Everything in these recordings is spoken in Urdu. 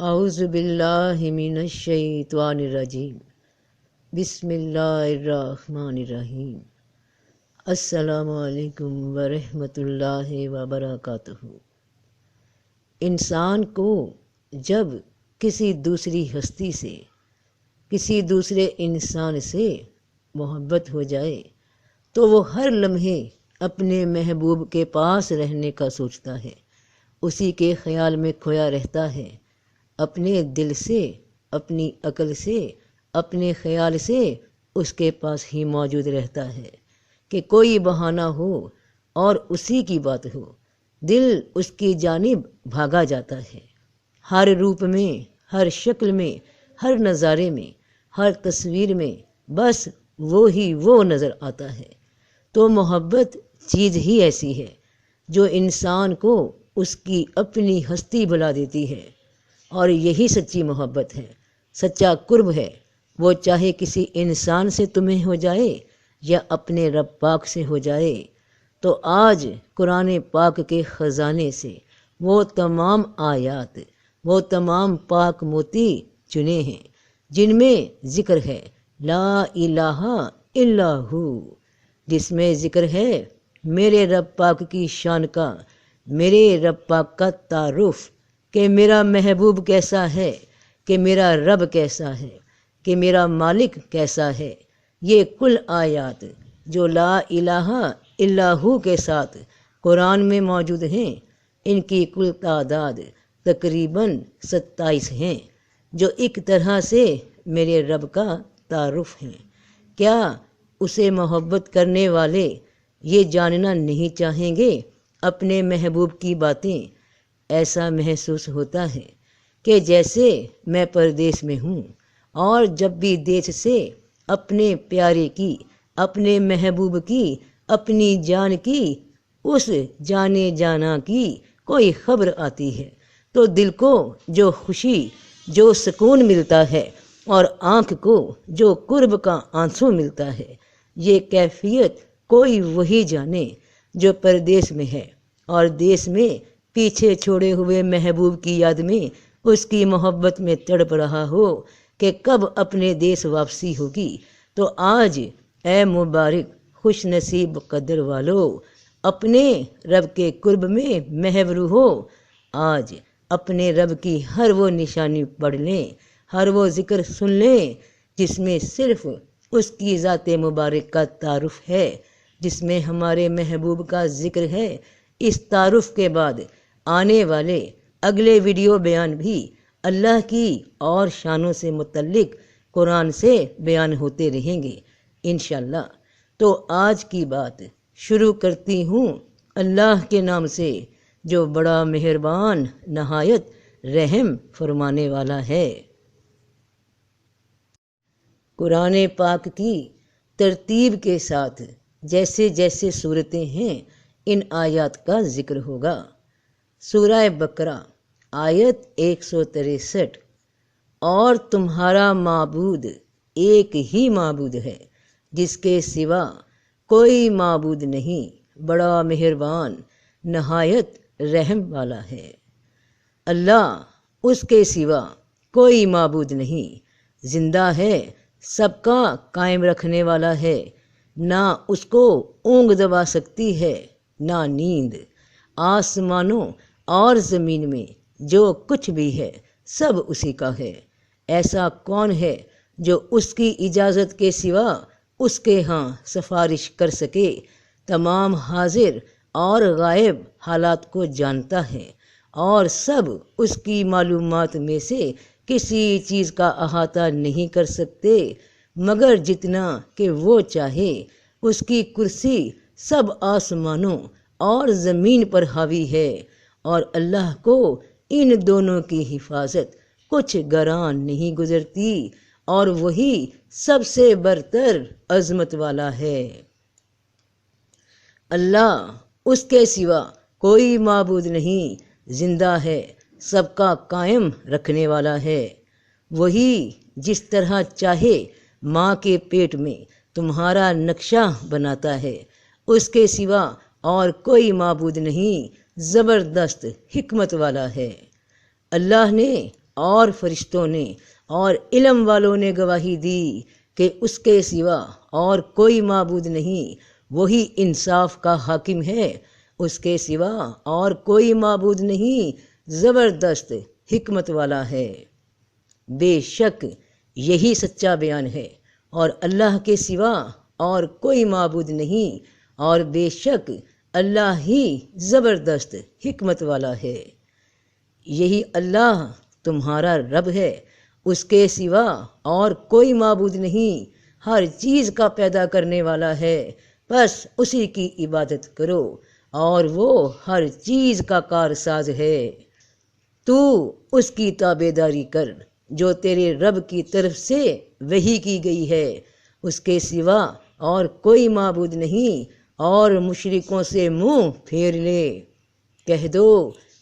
اعوذ باللہ من الشیطان الرجیم، بسم اللہ الرحمن الرحیم۔ السلام علیکم ورحمۃ اللہ وبرکاتہ۔ انسان کو جب کسی دوسری ہستی سے، کسی دوسرے انسان سے محبت ہو جائے تو وہ ہر لمحے اپنے محبوب کے پاس رہنے کا سوچتا ہے، اسی کے خیال میں کھویا رہتا ہے، اپنے دل سے، اپنی عقل سے، اپنے خیال سے اس کے پاس ہی موجود رہتا ہے کہ کوئی بہانہ ہو اور اسی کی بات ہو، دل اس کی جانب بھاگا جاتا ہے۔ ہر روپ میں، ہر شکل میں، ہر نظارے میں، ہر تصویر میں بس وہ نظر آتا ہے۔ تو محبت چیز ہی ایسی ہے جو انسان کو اس کی اپنی ہستی بلا دیتی ہے، اور یہی سچی محبت ہے، سچا قرب ہے۔ وہ چاہے کسی انسان سے تمہیں ہو جائے یا اپنے رب پاک سے ہو جائے۔ تو آج قرآن پاک کے خزانے سے وہ تمام آیات، وہ تمام پاک موتی چنے ہیں جن میں ذکر ہے لا الہ الا ہو، جس میں ذکر ہے میرے رب پاک کی شان کا، میرے رب پاک کا تعارف کہ میرا محبوب کیسا ہے، کہ میرا رب کیسا ہے، کہ میرا مالک کیسا ہے۔ یہ کل آیات جو لا الہ الا ہو کے ساتھ قرآن میں موجود ہیں، ان کی کل تعداد تقریباً 27 ہیں، جو ایک طرح سے میرے رب کا تعارف ہیں۔ کیا اسے محبت کرنے والے یہ جاننا نہیں چاہیں گے اپنے محبوب کی باتیں؟ ایسا محسوس ہوتا ہے کہ جیسے میں پردیس میں ہوں، اور جب بھی دیس سے اپنے پیارے کی، اپنے محبوب کی، اپنی جان کی، اس جانے جانا کی کوئی خبر آتی ہے تو دل کو جو خوشی، جو سکون ملتا ہے، اور آنکھ کو جو قرب کا آنسو ملتا ہے، یہ کیفیت کوئی وہی جانے جو پردیس میں ہے اور دیس میں پیچھے چھوڑے ہوئے محبوب کی یاد میں اس کی محبت میں تڑپ رہا ہو کہ کب اپنے دیس واپسی ہوگی۔ تو آج اے مبارک خوش نصیب قدر والو، اپنے رب کے قرب میں محو ہو۔ آج اپنے رب کی ہر وہ نشانی پڑھ لیں، ہر وہ ذکر سن لیں جس میں صرف اس کی ذات مبارک کا تعارف ہے، جس میں ہمارے محبوب کا ذکر ہے۔ اس تعارف کے بعد آنے والے اگلے ویڈیو بیان بھی اللہ کی اور شانوں سے متعلق قرآن سے بیان ہوتے رہیں گے انشاءاللہ۔ تو آج کی بات شروع کرتی ہوں اللہ کے نام سے جو بڑا مہربان، نہایت رحم فرمانے والا ہے۔ قرآن پاک کی ترتیب کے ساتھ جیسے جیسے صورتیں ہیں، ان آیات کا ذکر ہوگا۔ سورہ بقرہ آیت 163، اور تمہارا معبود ایک ہی معبود ہے جس کے سوا کوئی معبود نہیں، بڑا مہربان، نہایت رحم والا ہے۔ اللہ، اس کے سوا کوئی معبود نہیں، زندہ ہے، سب کا قائم رکھنے والا ہے، نہ اس کو اونگ دبا سکتی ہے نہ نیند۔ آسمانوں اور زمین میں جو کچھ بھی ہے سب اسی کا ہے۔ ایسا کون ہے جو اس کی اجازت کے سوا اس کے ہاں سفارش کر سکے؟ تمام حاضر اور غائب حالات کو جانتا ہے، اور سب اس کی معلومات میں سے کسی چیز کا احاطہ نہیں کر سکتے مگر جتنا کہ وہ چاہے۔ اس کی کرسی سب آسمانوں اور زمین پر حاوی ہے، اور اللہ کو ان دونوں کی حفاظت کچھ گران نہیں گزرتی، اور وہی سب سے برتر عظمت والا ہے۔ اللہ، اس کے سوا کوئی معبود نہیں، زندہ ہے، سب کا قائم رکھنے والا ہے۔ وہی جس طرح چاہے ماں کے پیٹ میں تمہارا نقشہ بناتا ہے، اس کے سوا اور کوئی معبود نہیں، زبردست حکمت والا ہے۔ اللہ نے اور فرشتوں نے اور علم والوں نے گواہی دی کہ اس کے سوا اور کوئی معبود نہیں، وہی انصاف کا حاکم ہے، اس کے سوا اور کوئی معبود نہیں، زبردست حکمت والا ہے۔ بے شک یہی سچا بیان ہے، اور اللہ کے سوا اور کوئی معبود نہیں، اور بے شک اللہ ہی زبردست حکمت والا ہے۔ یہی اللہ تمہارا رب ہے، اس کے سوا اور کوئی معبود نہیں، ہر چیز کا پیدا کرنے والا ہے، بس اسی کی عبادت کرو، اور وہ ہر چیز کا کارساز ہے۔ تو اس کی تابع داری کر جو تیرے رب کی طرف سے وحی کی گئی ہے، اس کے سوا اور کوئی معبود نہیں، اور مشرکوں سے منہ پھیر لے۔ کہہ دو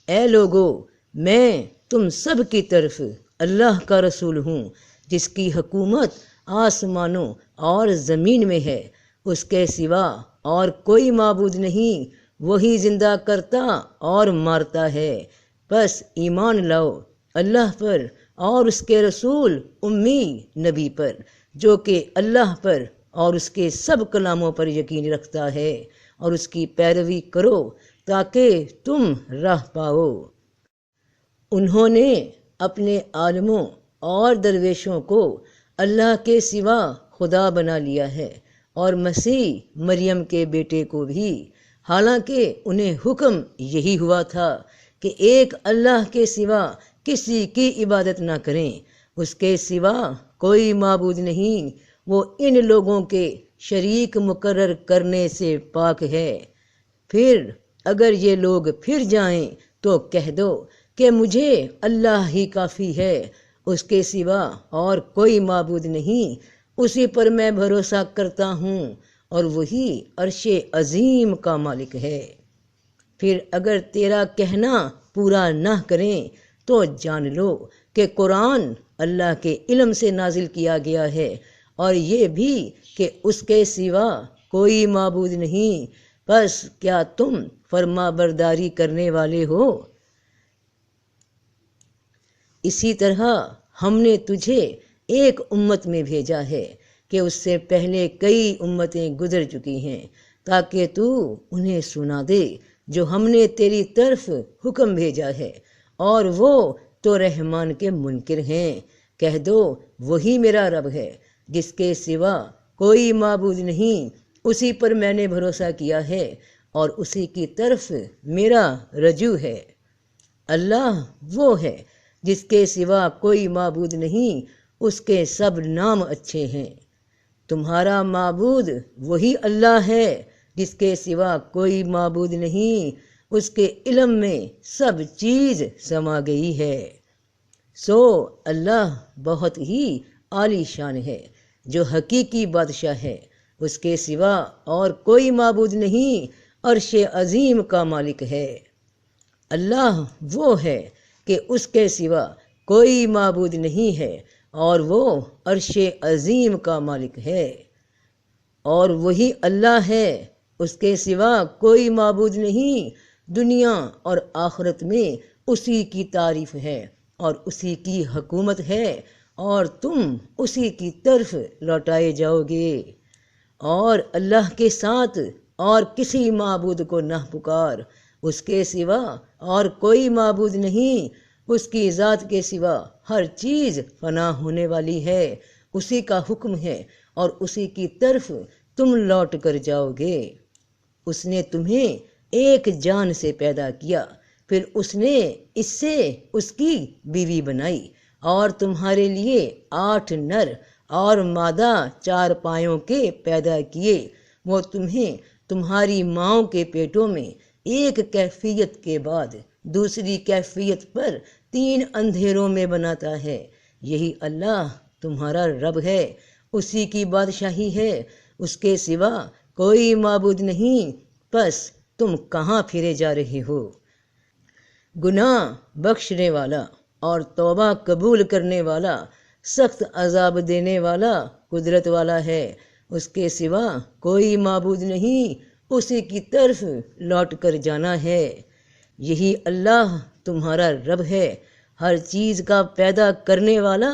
اے لوگو، میں تم سب کی طرف اللہ کا رسول ہوں، جس کی حکومت آسمانوں اور زمین میں ہے، اس کے سوا اور کوئی معبود نہیں، وہی زندہ کرتا اور مارتا ہے، بس ایمان لاؤ اللہ پر اور اس کے رسول امی نبی پر، جو کہ اللہ پر اور اس کے سب کلاموں پر یقین رکھتا ہے، اور اس کی پیروی کرو تاکہ تم راہ پاؤ۔ انہوں نے اپنے عالموں اور درویشوں کو اللہ کے سوا خدا بنا لیا ہے، اور مسیح مریم کے بیٹے کو بھی، حالانکہ انہیں حکم یہی ہوا تھا کہ ایک اللہ کے سوا کسی کی عبادت نہ کریں، اس کے سوا کوئی معبود نہیں، وہ ان لوگوں کے شریک مقرر کرنے سے پاک ہے۔ پھر اگر یہ لوگ پھر جائیں تو کہہ دو کہ مجھے اللہ ہی کافی ہے، اس کے سوا اور کوئی معبود نہیں، اسی پر میں بھروسہ کرتا ہوں، اور وہی عرش عظیم کا مالک ہے۔ پھر اگر تیرا کہنا پورا نہ کریں تو جان لو کہ قرآن اللہ کے علم سے نازل کیا گیا ہے، اور یہ بھی کہ اس کے سوا کوئی معبود نہیں، بس کیا تم فرما برداری کرنے والے ہو؟ اسی طرح ہم نے تجھے ایک امت میں بھیجا ہے کہ اس سے پہلے کئی امتیں گزر چکی ہیں، تاکہ تو انہیں سنا دے جو ہم نے تیری طرف حکم بھیجا ہے، اور وہ تو رحمان کے منکر ہیں۔ کہہ دو وہی میرا رب ہے، جس کے سوا کوئی معبود نہیں، اسی پر میں نے بھروسہ کیا ہے، اور اسی کی طرف میرا رجوع ہے۔ اللہ وہ ہے جس کے سوا کوئی معبود نہیں، اس کے سب نام اچھے ہیں۔ تمہارا معبود وہی اللہ ہے جس کے سوا کوئی معبود نہیں، اس کے علم میں سب چیز سما گئی ہے۔ سو اللہ بہت ہی عالی شان ہے، جو حقیقی بادشاہ ہے، اس کے سوا اور کوئی معبود نہیں، عرش عظیم کا مالک ہے۔ اللہ وہ ہے کہ اس کے سوا کوئی معبود نہیں ہے، اور وہ عرش عظیم کا مالک ہے۔ اور وہی اللہ ہے، اس کے سوا کوئی معبود نہیں، دنیا اور آخرت میں اسی کی تعریف ہے اور اسی کی حکومت ہے، اور تم اسی کی طرف لوٹائے جاؤ گے۔ اور اللہ کے ساتھ اور کسی معبود کو نہ پکار، اس کے سوا اور کوئی معبود نہیں، اس کی ذات کے سوا ہر چیز فنا ہونے والی ہے، اسی کا حکم ہے اور اسی کی طرف تم لوٹ کر جاؤ گے۔ اس نے تمہیں ایک جان سے پیدا کیا، پھر اس نے اس سے اس کی بیوی بنائی، اور تمہارے لیے 8 نر اور مادہ 4 پایوں کے پیدا کیے۔ وہ تمہیں تمہاری ماؤں کے پیٹوں میں ایک کیفیت کے بعد دوسری کیفیت پر 3 اندھیروں میں بناتا ہے۔ یہی اللہ تمہارا رب ہے، اسی کی بادشاہی ہے، اس کے سوا کوئی معبود نہیں، بس تم کہاں پھرے جا رہے ہو؟ گناہ بخشنے والا اور توبہ قبول کرنے والا، سخت عذاب دینے والا قدرت والا ہے، اس کے سوا کوئی معبود نہیں، اسی کی طرف لوٹ کر جانا ہے۔ یہی اللہ تمہارا رب ہے، ہر چیز کا پیدا کرنے والا،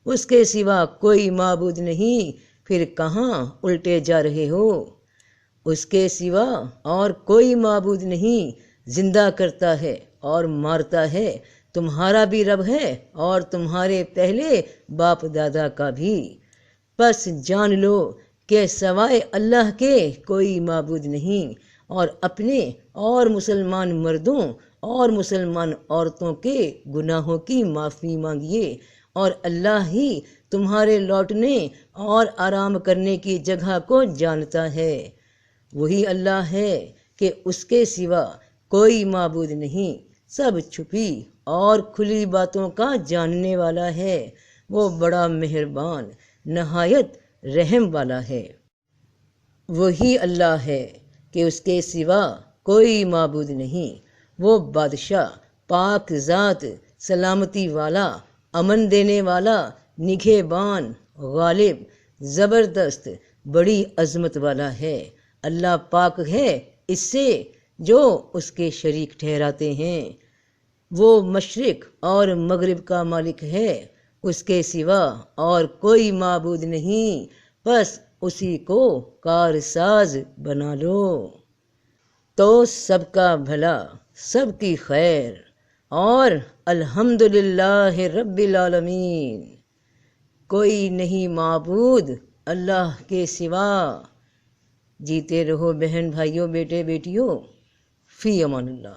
اس کے سوا کوئی معبود نہیں، پھر کہاں الٹے جا رہے ہو؟ اس کے سوا اور کوئی معبود نہیں، زندہ کرتا ہے اور مارتا ہے، تمہارا بھی رب ہے اور تمہارے پہلے باپ دادا کا بھی۔ پس جان لو کہ سوائے اللہ کے کوئی معبود نہیں، اور اپنے اور مسلمان مردوں اور مسلمان عورتوں کے گناہوں کی معافی مانگیے، اور اللہ ہی تمہارے لوٹنے اور آرام کرنے کی جگہ کو جانتا ہے۔ وہی اللہ ہے کہ اس کے سوا کوئی معبود نہیں، سب چھپی اور کھلی باتوں کا جاننے والا ہے، وہ بڑا مہربان نہایت رحم والا ہے۔ وہی اللہ ہے کہ اس کے سوا کوئی معبود نہیں، وہ بادشاہ، پاک ذات، سلامتی والا، امن دینے والا، نگہبان، غالب، زبردست، بڑی عظمت والا ہے۔ اللہ پاک ہے اس سے جو اس کے شریک ٹھہراتے ہیں۔ وہ مشرق اور مغرب کا مالک ہے، اس کے سوا اور کوئی معبود نہیں، بس اسی کو کارساز بنا لو۔ تو سب کا بھلا، سب کی خیر، اور الحمدللہ رب العالمین۔ کوئی نہیں معبود اللہ کے سوا۔ جیتے رہو بہن بھائیوں، بیٹے بیٹیوں، فی امان اللہ۔